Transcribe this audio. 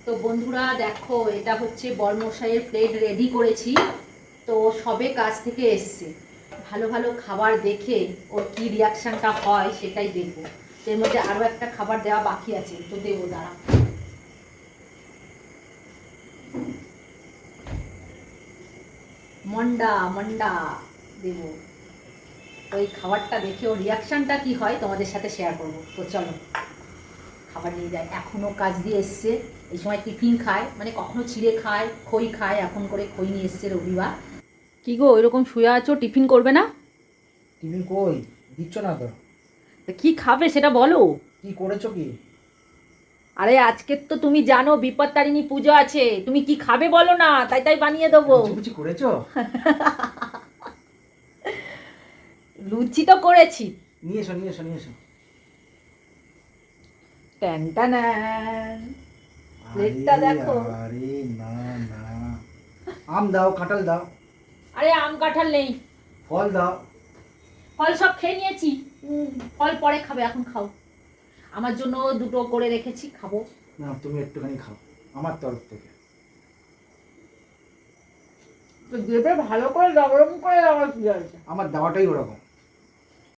তো বন্ধুরা দেখো, এটা হচ্ছে বরমশাইয়ের প্লেট রেডি করেছি। তো সবে কাজ থেকে এসছে, ভালো ভালো খাবার দেখে ওর কি রিয়াকশানটা হয় সেটাই দেখবো। এর মধ্যে আরও একটা খাবার দেওয়া বাকি আছে, তো দেবো, দাঁড়া। মন্ডা মন্ডা দেবো। ওই খাবারটা দেখে ওর রিয়াকশানটা কি হয় তোমাদের সাথে শেয়ার করবো। তো চলো খাবার নিয়ে যায়। এখনও কাজ দিয়ে এসছে, এই সময় টিফিন খায়, মানে কখনো চিড়ে খায়, খই খায়, এখন করে খই নিয়ে এসছে রবিবার। কি গো এরকম শুয়ে আছো, টিফিন করবে না? টিফিন কই দিচ্ছ না তো? তা কি খাবে সেটা বলো। কি করেছো কি? আরে আজকের তো তুমি জানো বিপত্তারিণী পুজো আছে, তুমি কি খাবে বলো না, তাই তাই বানিয়ে দেবো। লুচি ফুচি করেছো? লুচি তো করেছি। নিয়ে এসো নিয়ে এসো নিয়ে এসো। ট্যান ট্যান, প্লেটটা দেখো। আরে না না, আম দাও, কাঁঠাল দাও। আরে আম কাঁঠাল নেই, ফল দাও। ফল সব খেয়ে নিয়েছি। ফল পরে খাবে, এখন খাও। আমার জন্য দুটো করে রেখেছি, খাবো। না, তুমি একটুখানি খাও আমার তরফ থেকে। তো দেবে ভালো করে, গরম করে, আবার কি আছে। আমার দাওয়াটাই ওরকম।